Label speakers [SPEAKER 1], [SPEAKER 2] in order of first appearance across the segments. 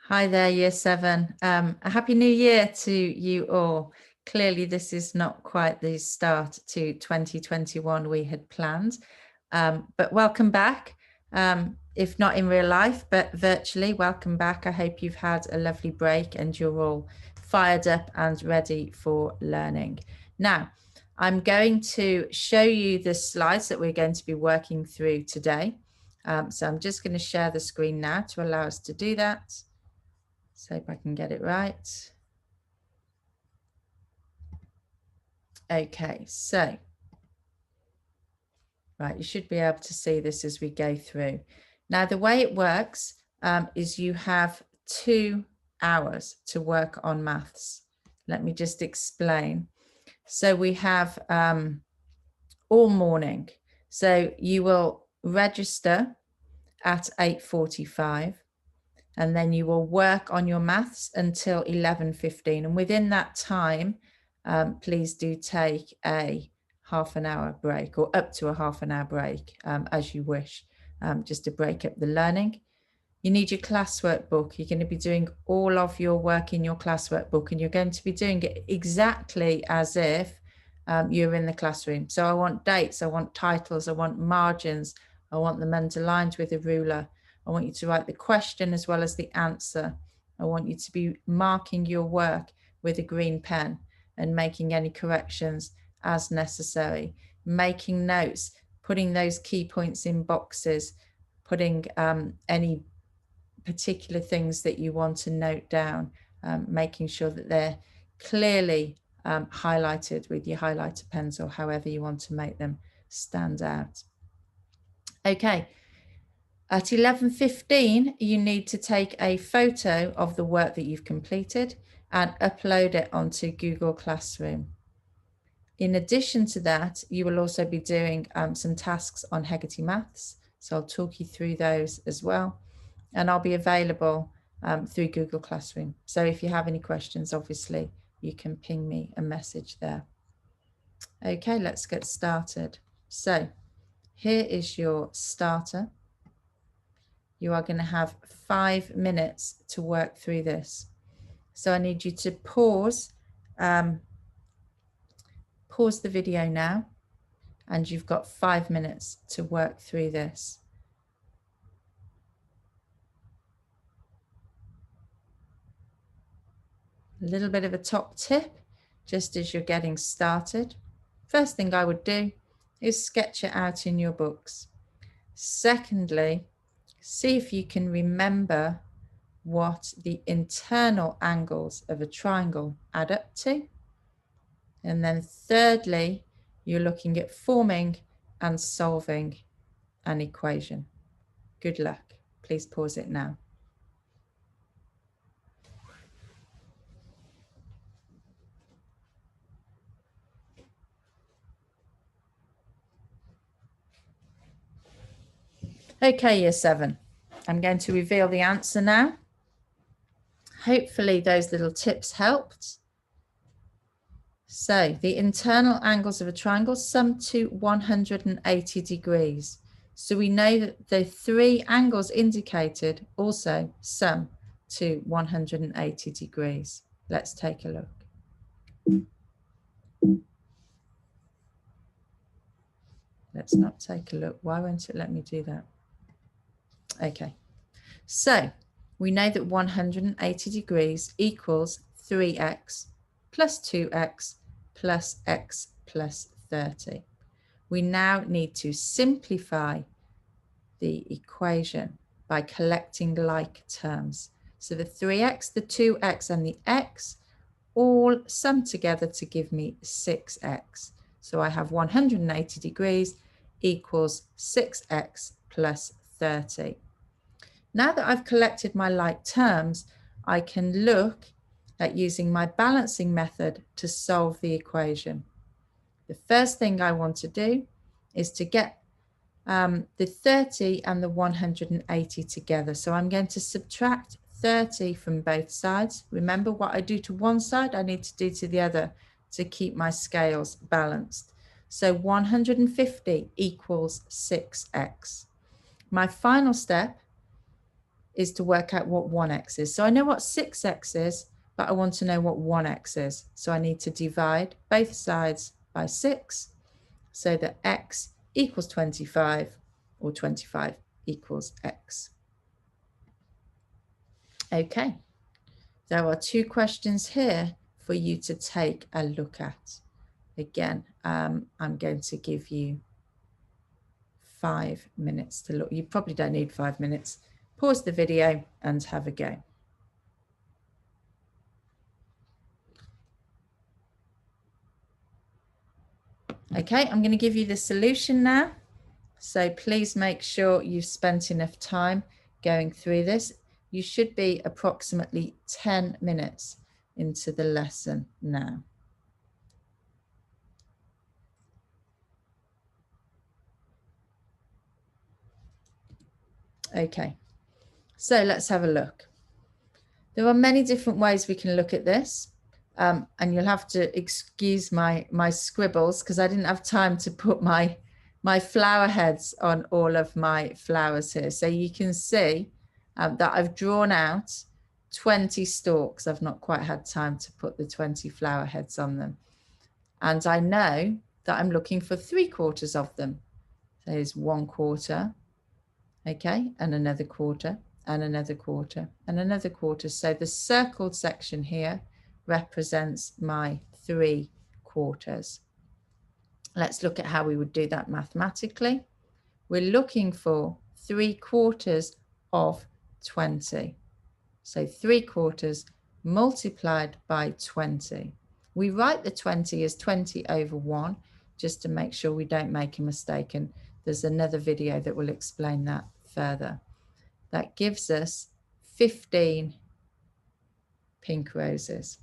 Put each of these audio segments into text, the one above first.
[SPEAKER 1] Hi there, Year 7. A Happy New Year to you all. Clearly, this is not quite the start to 2021 we had planned, but welcome back. If not in real life, but virtually, welcome back. I hope you've had a lovely break and you're all fired up and ready for learning. Now, I'm going to show you the slides that we're going to be working through today. So I'm just going to share the screen now to allow us to do that. So if I can get it right. Okay, so, right, you should be able to see this as we go through. Now, the way it works is you have 2 hours to work on maths. Let me just explain. So we have all morning. So you will register at 8:45. And then you will work on your maths until 11:15. And within that time, please do take a half an hour break or up to a half an hour break as you wish, just to break up the learning. You need your classwork book. You're going to be doing all of your work in your classwork book, and you're going to be doing it exactly as if you're in the classroom. So I want dates, I want titles, I want margins, I want them underlined with a ruler. I want you to write the question as well as the answer. I want you to be marking your work with a green pen and making any corrections as necessary, making notes, putting those key points in boxes, putting any particular things that you want to note down, making sure that they're clearly highlighted with your highlighter pens or however you want to make them stand out. Okay. At 11:15, you need to take a photo of the work that you've completed and upload it onto Google Classroom. In addition to that, you will also be doing some tasks on Hegarty Maths. So I'll talk you through those as well. And I'll be available through Google Classroom. So if you have any questions, obviously, you can ping me a message there. Okay, let's get started. So here is your starter. You are going to have 5 minutes to work through this. So I need you to pause the video now, and you've got 5 minutes to work through this. A little bit of a top tip, just as you're getting started. First thing I would do is sketch it out in your books. Secondly, see if you can remember what the internal angles of a triangle add up to. And then thirdly, you're looking at forming and solving an equation. Good luck. Please pause it now. Okay, Year 7. I'm going to reveal the answer now. Hopefully those little tips helped. So the internal angles of a triangle sum to 180 degrees. So we know that the 3 angles indicated also sum to 180 degrees. Let's take a look. Let's not take a look. Why won't it let me do that? Okay, so we know that 180 degrees equals 3x plus 2x plus x plus 30. We now need to simplify the equation by collecting like terms. So the 3x, the 2x, and the x all sum together to give me 6x. So I have 180 degrees equals 6x plus 30. Now that I've collected my like terms, I can look at using my balancing method to solve the equation. The first thing I want to do is to get the 30 and the 180 together. So I'm going to subtract 30 from both sides. Remember, what I do to one side, I need to do to the other to keep my scales balanced. So 150 equals 6x. My final step is to work out what 1x is. So I know what 6x is, but I want to know what 1x is. So I need to divide both sides by 6 so that x equals 25 or 25 equals x. Okay, there are 2 questions here for you to take a look at. Again, I'm going to give you 5 minutes to look. You probably don't need 5 minutes. Pause the video and have a go. Okay, I'm going to give you the solution now. So please make sure you've spent enough time going through this. You should be approximately 10 minutes into the lesson now. Okay, so let's have a look. There are many different ways we can look at this. And you'll have to excuse my scribbles because I didn't have time to put my flower heads on all of my flowers here. So you can see that I've drawn out 20 stalks. I've not quite had time to put the 20 flower heads on them. And I know that I'm looking for 3/4 of them. So here's 1/4, okay, and another quarter, and another quarter, and another quarter. So the circled section here represents my 3/4. Let's look at how we would do that mathematically. We're looking for 3/4 of 20. So 3/4 multiplied by 20. We write the 20 as 20 over 1, just to make sure we don't make a mistake. And there's another video that will explain that further. That gives us 15 pink roses.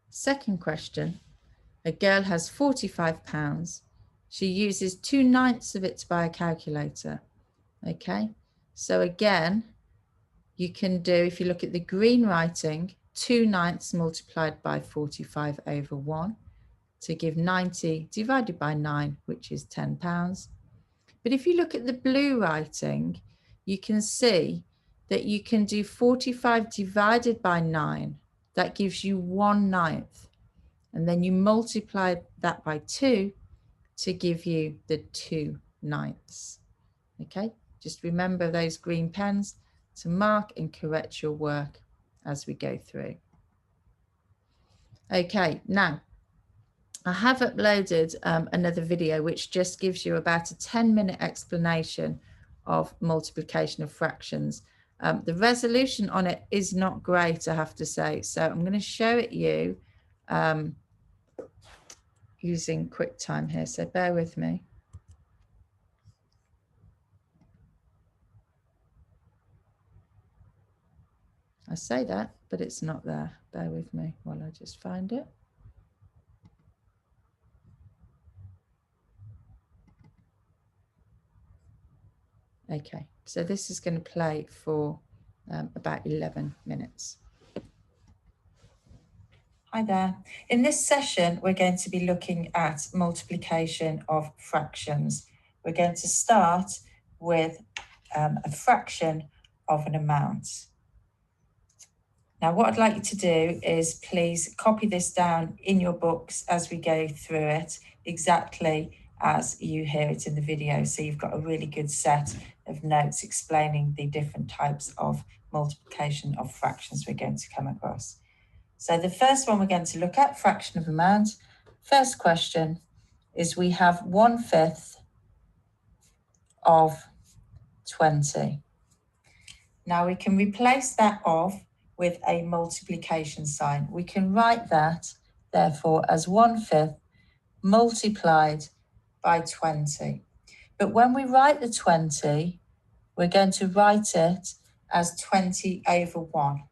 [SPEAKER 1] Second question, a girl has £45. She uses 2/9 of it to buy a calculator. Okay, so again, you can do, if you look at the green writing, 2/9 multiplied by 45 over 1 to give 90 divided by 9, which is £10. But if you look at the blue writing, you can see that you can do 45 divided by 9. That gives you 1/9. And then you multiply that by 2 to give you the 2/9. Okay, just remember those green pens to mark and correct your work as we go through. Okay, now I have uploaded another video which just gives you about a 10-minute explanation of multiplication of fractions. The resolution on it is not great, I have to say, so I'm going to show it you using QuickTime here, so bear with me. I say that, but it's not there. Bear with me while I just find it. Okay, so this is going to play for about 11 minutes. Hi there. In this session, we're going to be looking at multiplication of fractions. We're going to start with a fraction of an amount. Now, what I'd like you to do is please copy this down in your books as we go through it, exactly as you hear it in the video. So you've got a really good set of notes explaining the different types of multiplication of fractions we're going to come across. So the first one we're going to look at, fraction of amount. First question is we have 1/5 of 20. Now we can replace that of with a multiplication sign. We can write that, therefore, as 1/5 multiplied by 20. But when we write the 20, we're going to write it as 20 over 1.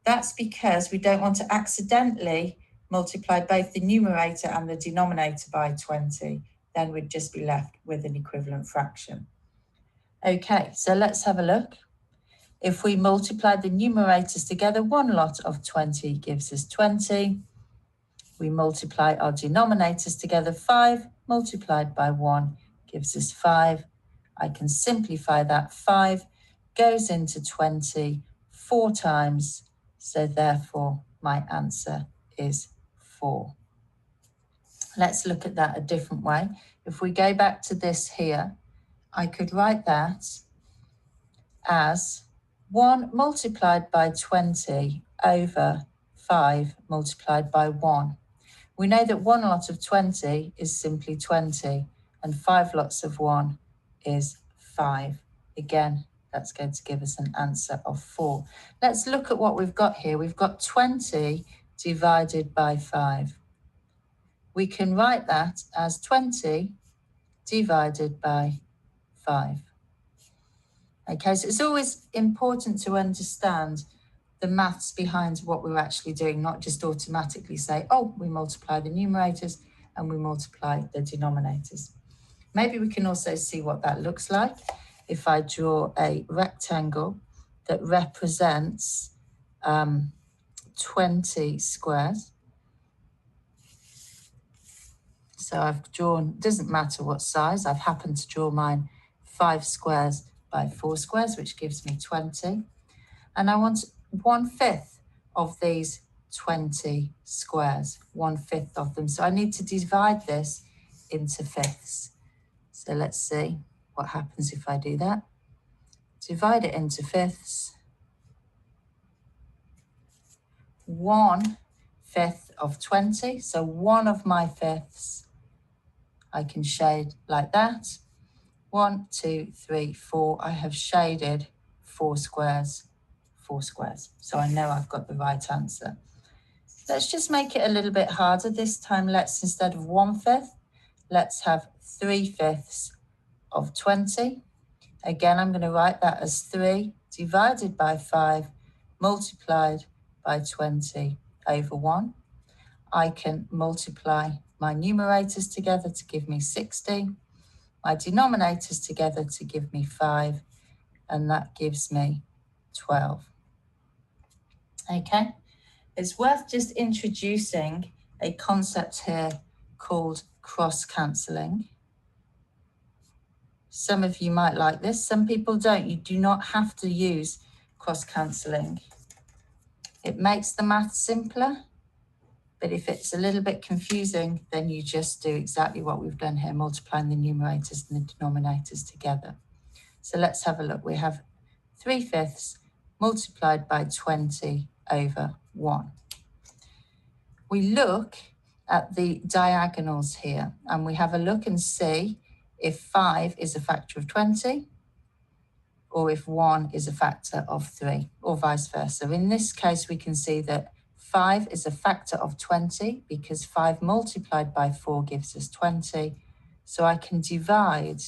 [SPEAKER 1] That's because we don't want to accidentally multiply both the numerator and the denominator by 20. Then we'd just be left with an equivalent fraction. Okay, so let's have a look. If we multiply the numerators together, 1 lot of 20 gives us 20. We multiply our denominators together, 5 multiplied by 1 gives us 5. I can simplify that. 5 goes into 20 4 times, so therefore my answer is 4. Let's look at that a different way. If we go back to this here, I could write that as 1 multiplied by 20 over 5 multiplied by 1. We know that 1 lot of 20 is simply 20, and 5 lots of 1 is 5. Again, that's going to give us an answer of 4. Let's look at what we've got here. We've got 20 divided by 5. We can write that as 20 divided by 5. Okay, so it's always important to understand the maths behind what we're actually doing, not just automatically say, oh, we multiply the numerators and we multiply the denominators. Maybe we can also see what that looks like if I draw a rectangle that represents 20 squares. So I've drawn, doesn't matter what size, I've happened to draw mine 5 squares by 4 squares, which gives me 20. And I want 1/5 of these 20 squares, 1/5 of them. So I need to divide this into fifths. So let's see what happens if I do that. Divide it into fifths. 1/5 of 20. So 1 of my fifths I can shade like that. 1, 2, 3, 4. I have shaded 4 squares. 4 squares. So I know I've got the right answer. Let's just make it a little bit harder. This time, let's, instead of 1/5, let's have 3/5 of 20. Again, I'm going to write that as 3 divided by 5 multiplied by 20 over 1. I can multiply my numerators together to give me 60, my denominators together to give me 5, and that gives me 12. Okay, it's worth just introducing a concept here called cross-cancelling. Some of you might like this, some people don't. You do not have to use cross-cancelling. It makes the math simpler, but if it's a little bit confusing, then you just do exactly what we've done here, multiplying the numerators and the denominators together. So let's have a look. We have 3/5 multiplied by 20 over 1. We look at the diagonals here, and we have a look and see if 5 is a factor of 20, or if 1 is a factor of 3, or vice versa. In this case, we can see that 5 is a factor of 20 because 5 multiplied by 4 gives us 20. So I can divide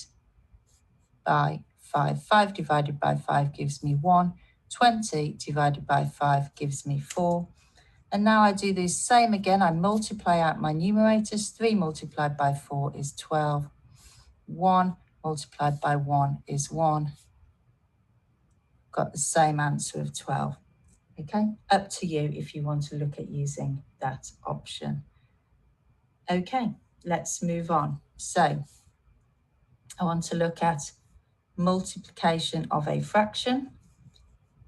[SPEAKER 1] by 5. 5 divided by 5 gives me 1. 20 divided by 5 gives me 4. And now I do the same again. I multiply out my numerators. 3 multiplied by 4 is 12. 1 multiplied by 1 is 1. Got the same answer of 12. Okay, up to you if you want to look at using that option. Okay, let's move on. So I want to look at multiplication of a fraction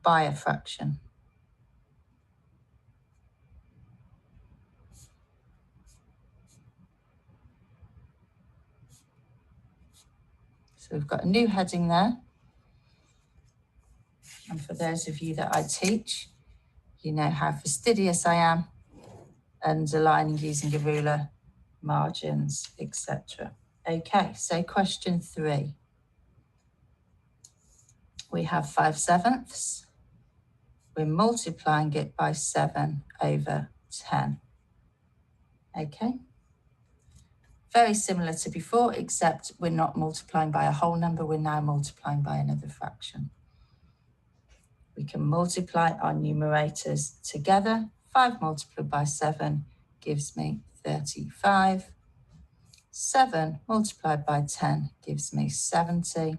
[SPEAKER 1] by a fraction. So we've got a new heading there. And for those of you that I teach, you know how fastidious I am, underlining using a ruler, margins, etc. Okay, so question 3. We have 5/7. We're multiplying it by 7 over 10. Okay. Very similar to before, except we're not multiplying by a whole number, we're now multiplying by another fraction. We can multiply our numerators together. 5 multiplied by 7 gives me 35. 7 multiplied by 10 gives me 70.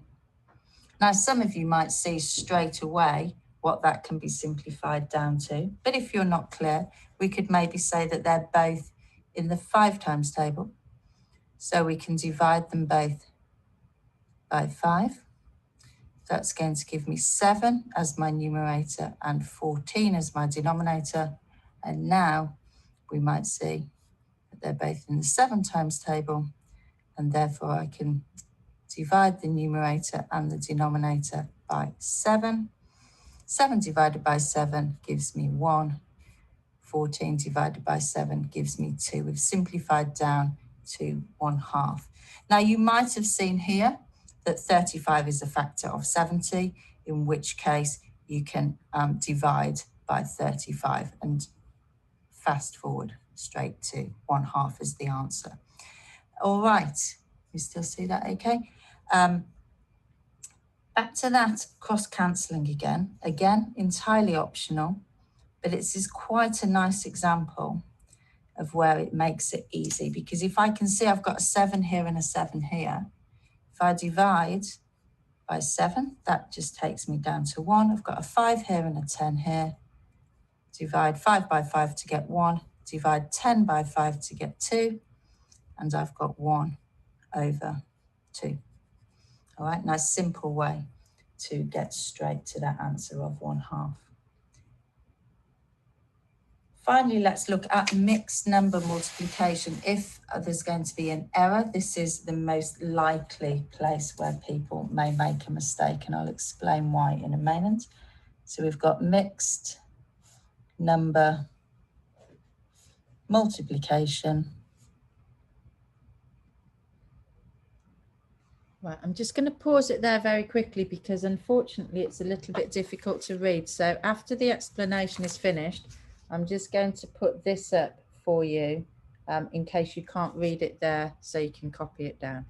[SPEAKER 1] Now, some of you might see straight away what that can be simplified down to. But if you're not clear, we could maybe say that they're both in the 5 times table. So we can divide them both by 5. That's going to give me 7 as my numerator and 14 as my denominator. And now we might see that they're both in the 7 times table, and therefore I can divide the numerator and the denominator by 7. 7 divided by 7 gives me 1. 14 divided by 7 gives me 2. We've simplified down to 1/2. Now you might have seen here that 35 is a factor of 70, in which case you can divide by 35 and fast forward straight to 1/2 as the answer. All right, you still see that okay? Back to that cross-cancelling again. Again, entirely optional, but this is quite a nice example of where it makes it easy, because if I can see I've got a 7 here and a 7 here, if I divide by 7, that just takes me down to 1. I've got a 5 here and a 10 here. Divide 5 by 5 to get 1. Divide 10 by 5 to get 2. And I've got 1/2. All right, nice simple way to get straight to that answer of 1/2. Finally, let's look at mixed number multiplication. If there's going to be an error, this is the most likely place where people may make a mistake, and I'll explain why in a moment. So we've got mixed number multiplication. Right, I'm just going to pause it there very quickly because unfortunately it's a little bit difficult to read. So after the explanation is finished, I'm just going to put this up for you in case you can't read it there, so you can copy it down.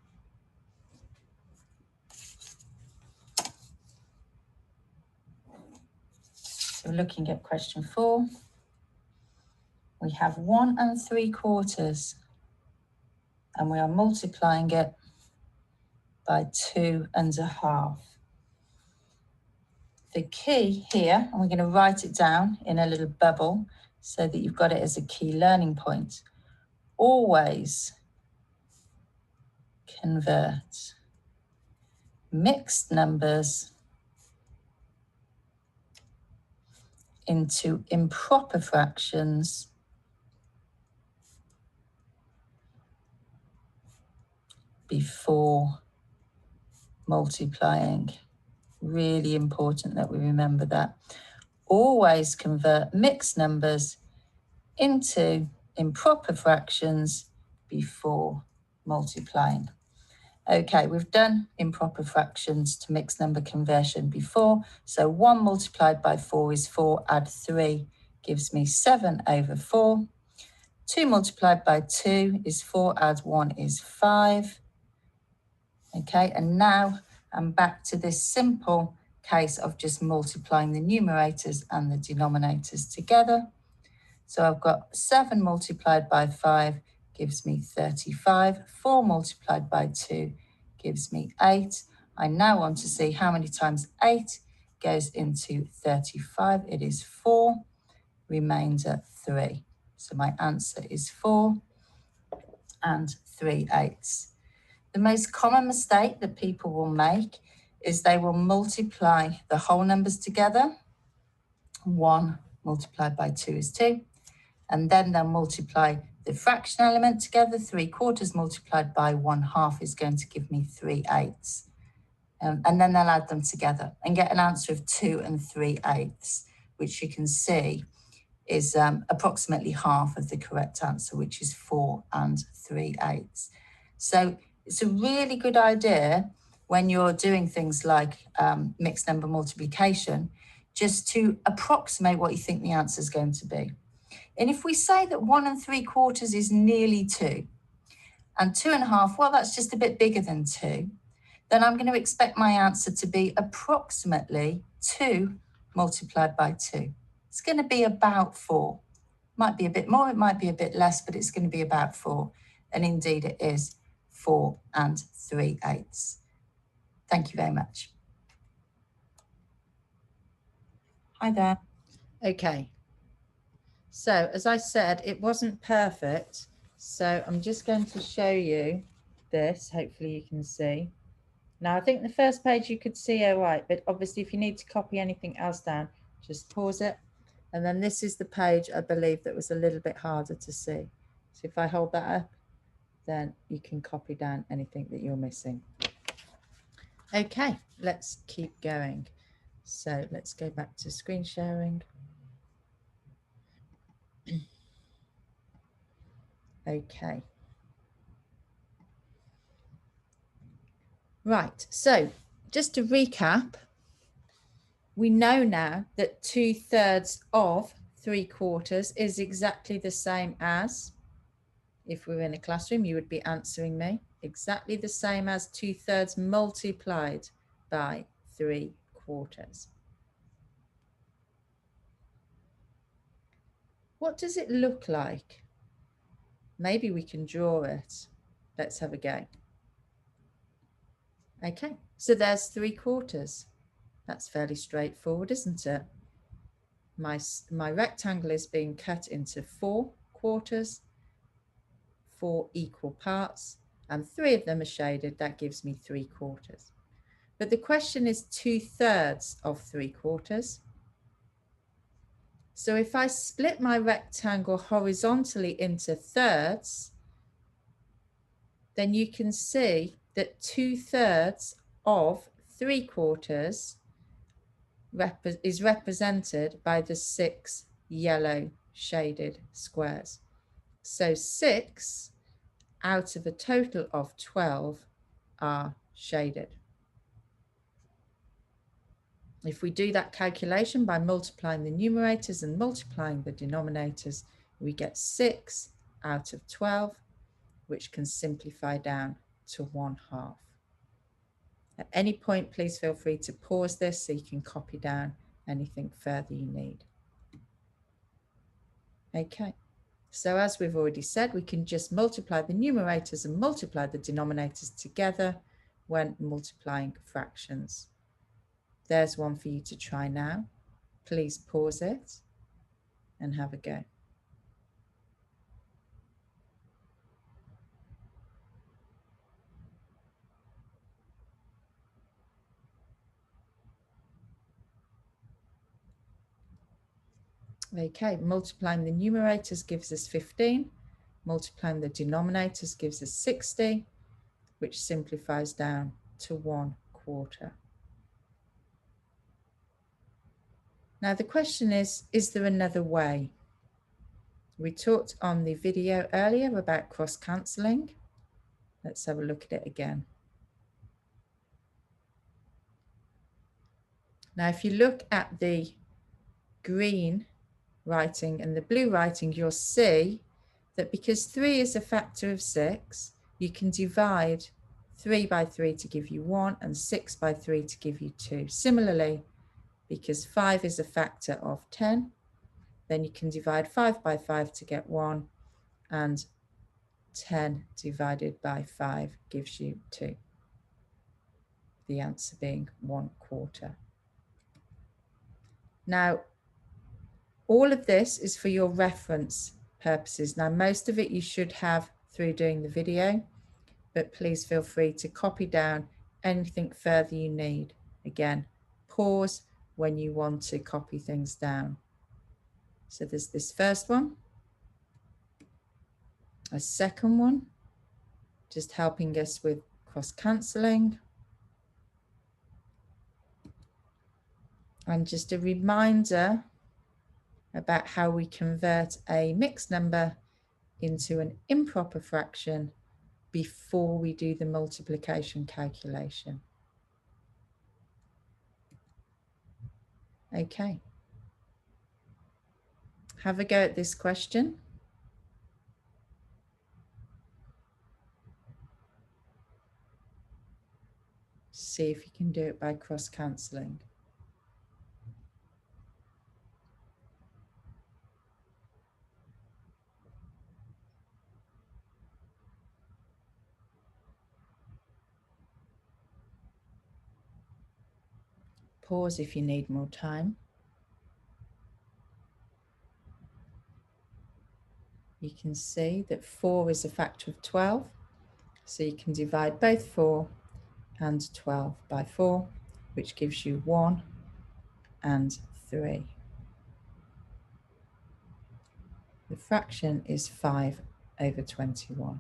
[SPEAKER 1] So we're looking at question 4. We have 1 3/4, and we are multiplying it by 2 1/2. The key here, and we're going to write it down in a little bubble so that you've got it as a key learning point. Always convert mixed numbers into improper fractions before multiplying. Really important that we remember that. Always convert mixed numbers into improper fractions before multiplying. Okay, we've done improper fractions to mixed number conversion before. So 1 multiplied by 4 is 4, add 3 gives me 7/4. 2 multiplied by 2 is 4, add 1 is 5. Okay, and now I'm back to this simple case of just multiplying the numerators and the denominators together. So I've got 7 multiplied by 5 gives me 35. 4 multiplied by 2 gives me 8. I now want to see how many times 8 goes into 35. It is 4, remainder 3. So my answer is 4 3/8. The most common mistake that people will make is they will multiply the whole numbers together. 1 multiplied by 2 is 2. And then they'll multiply the fraction element together. 3/4 multiplied by 1/2 is going to give me 3/8. And then they'll add them together and get an answer of 2 3/8, which you can see is approximately half of the correct answer, which is 4 3/8. So it's a really good idea when you're doing things like mixed number multiplication, just to approximate what you think the answer is going to be. And if we say that 1 3/4 is nearly 2, and 2 1/2, well, that's just a bit bigger than 2, then I'm going to expect my answer to be approximately 2 multiplied by 2. It's going to be about 4. Might be a bit more, it might be a bit less, but it's going to be about 4. And indeed it is 4 3/8. Thank you very much. Hi there. Okay. So as I said, it wasn't perfect. So I'm just going to show you this. Hopefully you can see. Now, I think the first page you could see all right, but obviously if you need to copy anything else down, just pause it. And then this is the page, I believe, that was a little bit harder to see. So if I hold that up, then you can copy down anything that you're missing. Okay, let's keep going. So let's go back to screen sharing. Okay. Right, so just to recap, we know now that 2/3 of 3/4 is exactly the same as, if we were in a classroom, you would be answering me, exactly the same as 2/3 multiplied by 3/4. What does it look like? Maybe we can draw it. Let's have a go. Okay, so there's 3/4. That's fairly straightforward, isn't it? My rectangle is being cut into 4 quarters, 4 equal parts, and 3 of them are shaded. That gives me 3/4. But the question is 2/3 of 3/4. So if I split my rectangle horizontally into thirds, then you can see that 2/3 of 3/4 is represented by the 6 yellow shaded squares. So 6 out of a total of 12 are shaded. If we do that calculation by multiplying the numerators and multiplying the denominators, we get 6 out of 12, which can simplify down to 1/2. At any point, please feel free to pause this so you can copy down anything further you need. Okay, so as we've already said, we can just multiply the numerators and multiply the denominators together when multiplying fractions. There's one for you to try now. Please pause it and have a go. Okay, multiplying the numerators gives us 15. Multiplying the denominators gives us 60, which simplifies down to 1/4. Now the question is there another way? We talked on the video earlier about cross-cancelling. Let's have a look at it again. Now if you look at the green writing and the blue writing, you'll see that because 3 is a factor of 6, you can divide 3 by 3 to give you 1 and 6 by 3 to give you 2. Similarly, because 5 is a factor of 10, then you can divide 5 by 5 to get 1, and 10 divided by 5 gives you 2. The answer being 1/4. Now, all of this is for your reference purposes. Now, most of it you should have through doing the video, but please feel free to copy down anything further you need. Again, pause when you want to copy things down. So there's this first one, a second one, just helping us with cross-cancelling. And just a reminder about how we convert a mixed number into an improper fraction before we do the multiplication calculation. Okay. Have a go at this question. See if you can do it by cross-cancelling. Pause if you need more time. You can see that 4 is a factor of 12, so you can divide both 4 and 12 by 4, which gives you 1 and 3. The fraction is 5/21.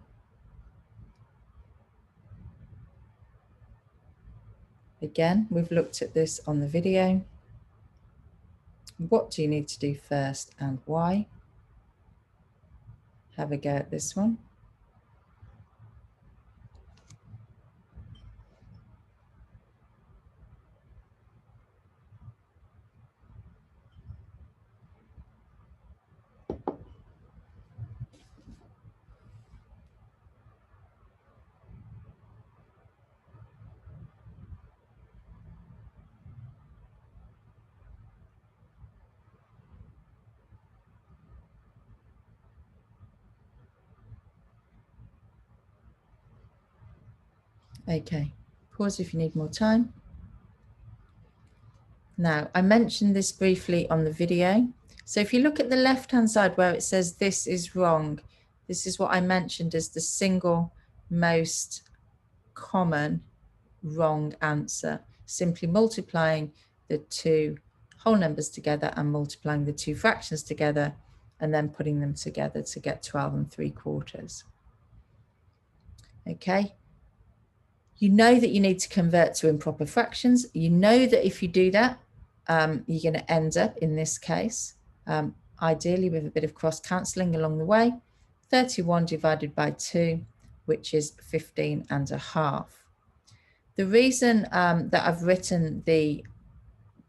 [SPEAKER 1] Again, we've looked at this on the video. What do you need to do first and why? Have a go at this one. Okay, pause if you need more time. Now, I mentioned this briefly on the video. So if you look at the left-hand side where it says this is wrong, this is what I mentioned as the single most common wrong answer, simply multiplying the two whole numbers together and multiplying the two fractions together and then putting them together to get 12 3/4. Okay. You know that you need to convert to improper fractions. You know that if you do that, you're going to end up, in this case, ideally with a bit of cross cancelling along the way, 31 divided by 2, which is 15.5. The reason that I've written the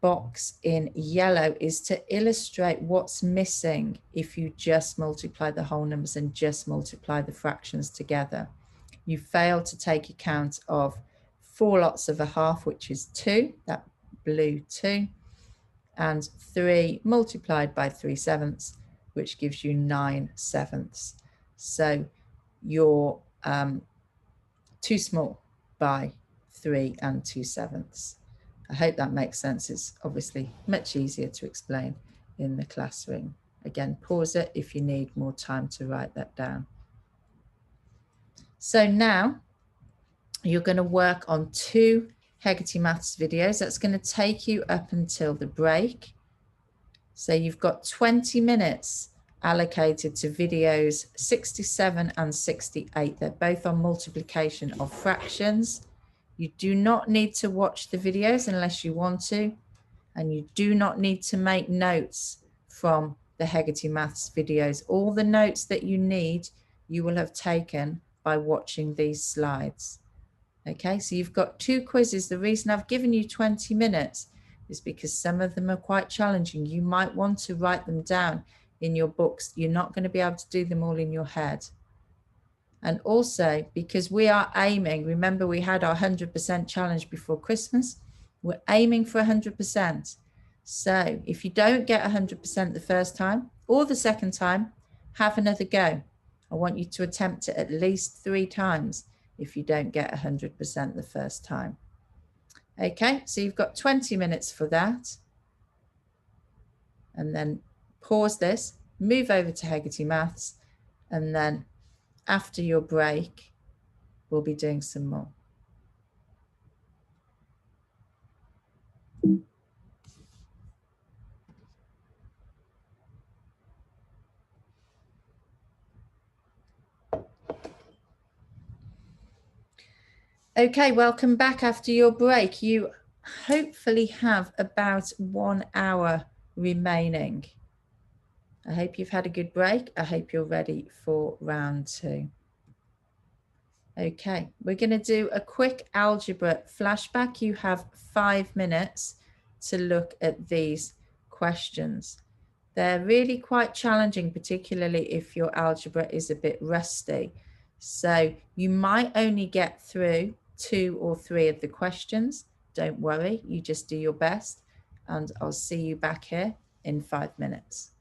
[SPEAKER 1] box in yellow is to illustrate what's missing if you just multiply the whole numbers and just multiply the fractions together. You fail to take account of 4 lots of a half, which is 2, that blue 2, and 3 multiplied by 3/7, which gives you 9/7. So you're too small by 3 2/7. I hope that makes sense. It's obviously much easier to explain in the classroom. Again, pause it if you need more time to write that down. So now you're going to work on 2 Hegarty Maths videos. That's going to take you up until the break. So you've got 20 minutes allocated to videos 67 and 68. They're both on multiplication of fractions. You do not need to watch the videos unless you want to, and you do not need to make notes from the Hegarty Maths videos. All the notes that you need, you will have taken by watching these slides. Okay, so you've got 2 quizzes. The reason I've given you 20 minutes is because some of them are quite challenging. You might want to write them down in your books. You're not going to be able to do them all in your head. And also because we are aiming, remember we had our 100% challenge before Christmas. We're aiming for 100%. So if you don't get 100% the first time or the second time, have another go. I want you to attempt it at least 3 times if you don't get 100% the first time. Okay, so you've got 20 minutes for that. And then pause this, move over to Hegarty Maths, and then after your break, we'll be doing some more. Okay, welcome back after your break. You hopefully have about 1 hour remaining. I hope you've had a good break. I hope you're ready for round 2. Okay, we're going to do a quick algebra flashback. You have 5 minutes to look at these questions. They're really quite challenging, particularly if your algebra is a bit rusty. So you might only get through 2 or 3 of the questions. Don't worry, you just do your best. And I'll see you back here in 5 minutes.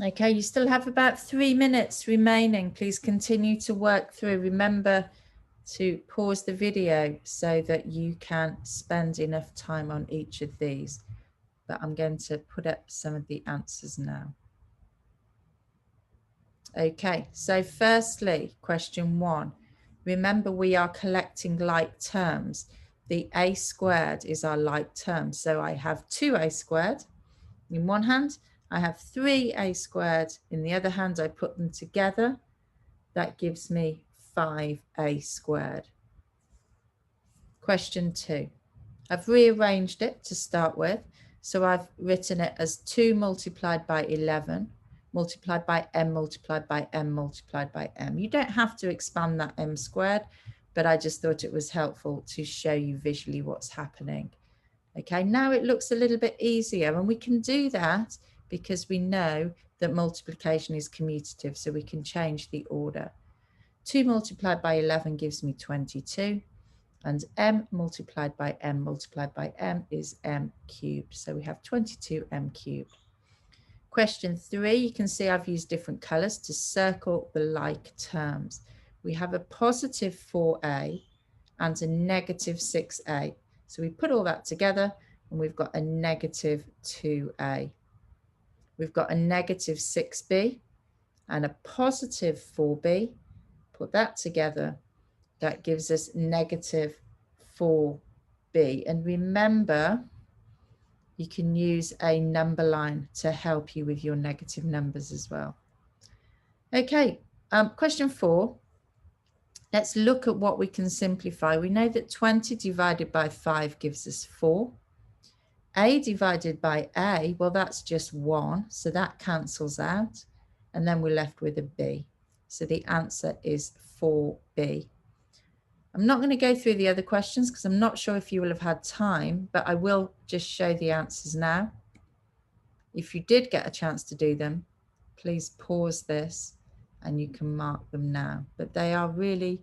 [SPEAKER 1] Okay, you still have about 3 minutes remaining. Please continue to work through. Remember to pause the video so that you can spend enough time on each of these. But I'm going to put up some of the answers now. Okay, so firstly, question 1. Remember, we are collecting like terms. The a squared is our like term. So I have 2a squared in one hand. I have 3a squared in the other hand. I put them together. That gives me 5a squared. Question 2. I've rearranged it to start with. So I've written it as 2 multiplied by 11 multiplied by m multiplied by m multiplied by m. You don't have to expand that m squared, but I just thought it was helpful to show you visually what's happening. Okay, now it looks a little bit easier, and we can do that because we know that multiplication is commutative, so we can change the order. 2 multiplied by 11 gives me 22. And m multiplied by m multiplied by m is m cubed. So we have 22m cubed. Question 3, you can see I've used different colors to circle the like terms. We have a positive 4a and a negative 6a. So we put all that together and we've got a negative 2a. We've got a negative 6b and a positive 4b. Put that together. That gives us negative 4b. And remember, you can use a number line to help you with your negative numbers as well. Okay, question 4. Let's look at what we can simplify. We know that 20 divided by 5 gives us 4. A divided by A, well, that's just 1. So that cancels out. And then we're left with a B. So the answer is 4B. I'm not going to go through the other questions because I'm not sure if you will have had time, but I will just show the answers now. If you did get a chance to do them, please pause this and you can mark them now. But they are really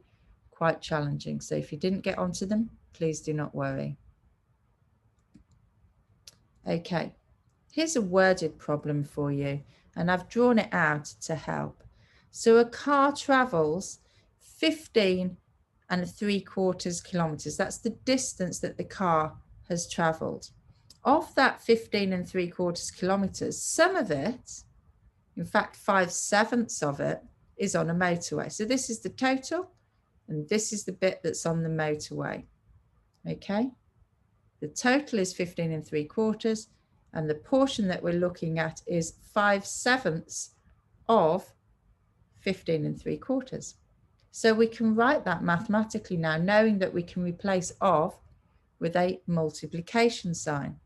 [SPEAKER 1] quite challenging. So if you didn't get onto them, please do not worry. Okay, here's a worded problem for you, and I've drawn it out to help. So a car travels 15.75 kilometers. That's the distance that the car has traveled. Of that 15.75 kilometers, some of it, in fact 5/7 of it, is on a motorway. So this is the total, and this is the bit that's on the motorway. Okay, the total is 15.75, and the portion that we're looking at is 5/7 of 15.75. So we can write that mathematically now, knowing that we can replace of with a multiplication sign.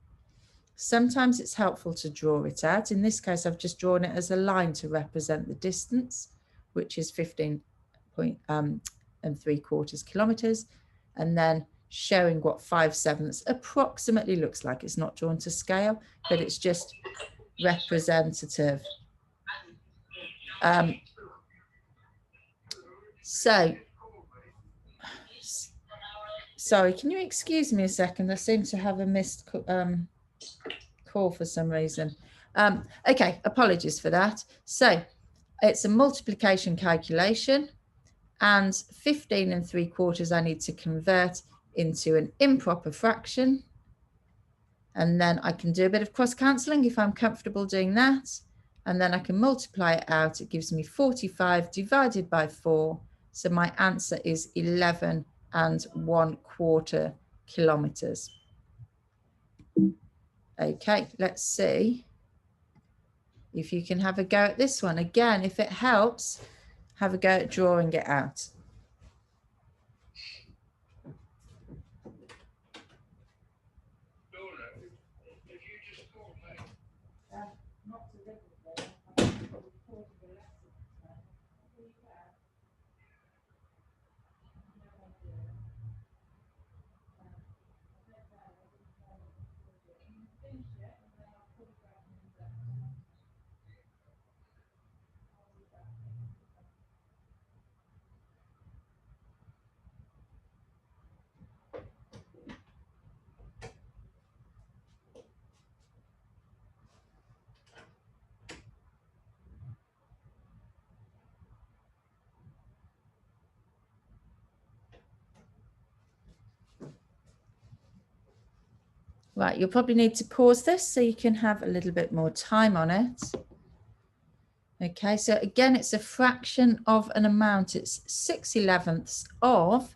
[SPEAKER 1] Sometimes it's helpful to draw it out. In this case, I've just drawn it as a line to represent the distance, which is 15.75 kilometers, and then showing what 5/7 approximately looks like. It's not drawn to scale, but it's just representative. Sorry, can you excuse me a second? I seem to have a missed call for some reason. Okay, apologies for that. So it's a multiplication calculation, and 15.75 I need to convert into an improper fraction. And then I can do a bit of cross cancelling if I'm comfortable doing that. And then I can multiply it out. It gives me 45 divided by 4. So my answer is 11.25 kilometers. Okay, let's see if you can have a go at this one. Again, if it helps, have a go at drawing it out. Right, you'll probably need to pause this so you can have a little bit more time on it. Okay, so again, it's a fraction of an amount. It's 6/11 of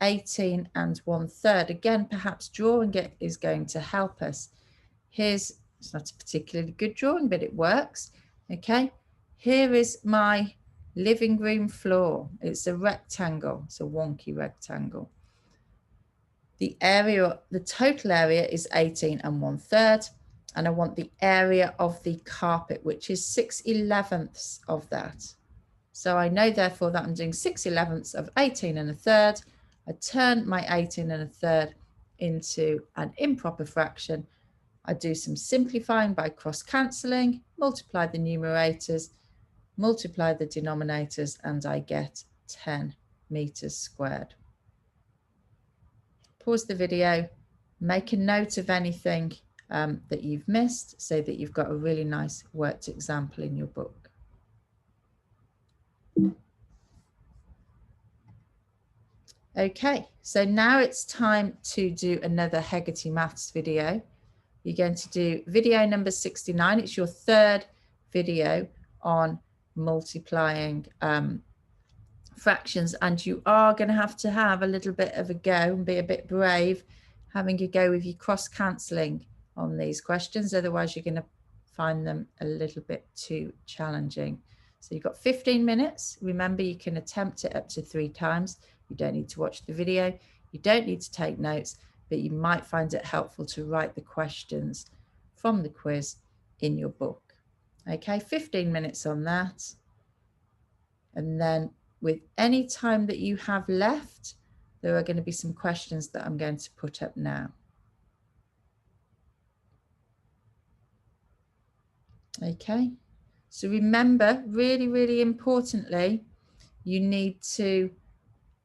[SPEAKER 1] 18 and 1/3. Again, perhaps drawing it is going to help us. It's not a particularly good drawing, but it works. Okay, here is my living room floor. It's a rectangle. It's a wonky rectangle. The area, the total area is 18 and 1/3. And I want the area of the carpet, which is 6/11 of that. So I know therefore that I'm doing 6/11 of 18 and 1/3. I turn my 18 and 1/3 into an improper fraction. I do some simplifying by cross cancelling, multiply the numerators, multiply the denominators, and I get 10 meters squared. Pause the video, make a note of anything that you've missed so that you've got a really nice worked example in your book. Okay, so now it's time to do another Hegarty Maths video. You're going to do video number 69. It's your third video on multiplying fractions, and you are going to have a little bit of a go and be a bit brave having a go with your cross cancelling on these questions. Otherwise, you're going to find them a little bit too challenging. So you've got 15 minutes. Remember, you can attempt it up to 3 times. You don't need to watch the video. You don't need to take notes, but you might find it helpful to write the questions from the quiz in your book. Okay, 15 minutes on that. And then with any time that you have left, there are going to be some questions that I'm going to put up now. Okay, so remember, really, really importantly, you need to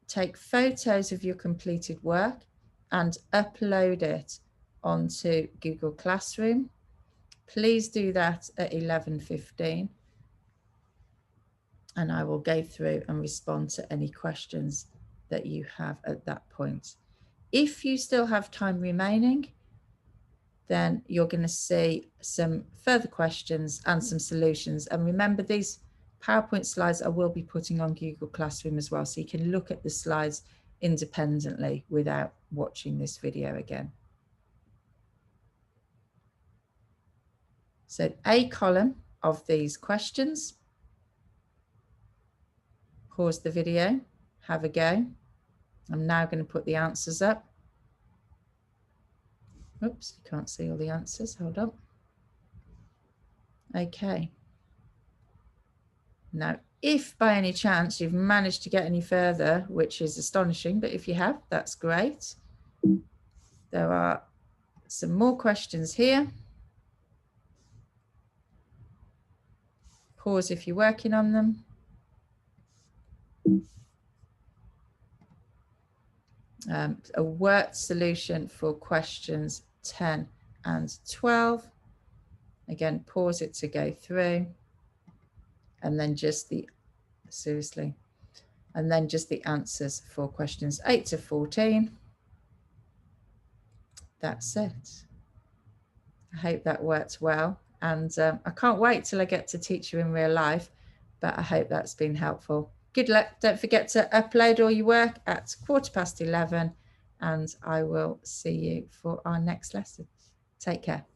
[SPEAKER 1] take photos of your completed work and upload it onto Google Classroom. Please do that at 11:15. And I will go through and respond to any questions that you have at that point. If you still have time remaining, then you're going to see some further questions and some solutions. And remember, these PowerPoint slides I will be putting on Google Classroom as well, so you can look at the slides independently without watching this video again. So a column of these questions. Pause the video, have a go. I'm now going to put the answers up. Oops, you can't see all the answers. Hold on. Okay. Now, if by any chance you've managed to get any further, which is astonishing, but if you have, that's great. There are some more questions here. Pause if you're working on them. A worked solution for questions 10 and 12. Again, pause it to go through. And then just the, seriously, and then just the answers for questions 8 to 14. That's it. I hope that worked well. And I can't wait till I get to teach you in real life, but I hope that's been helpful. Good luck. Don't forget to upload all your work at 11:15, and I will see you for our next lesson. Take care.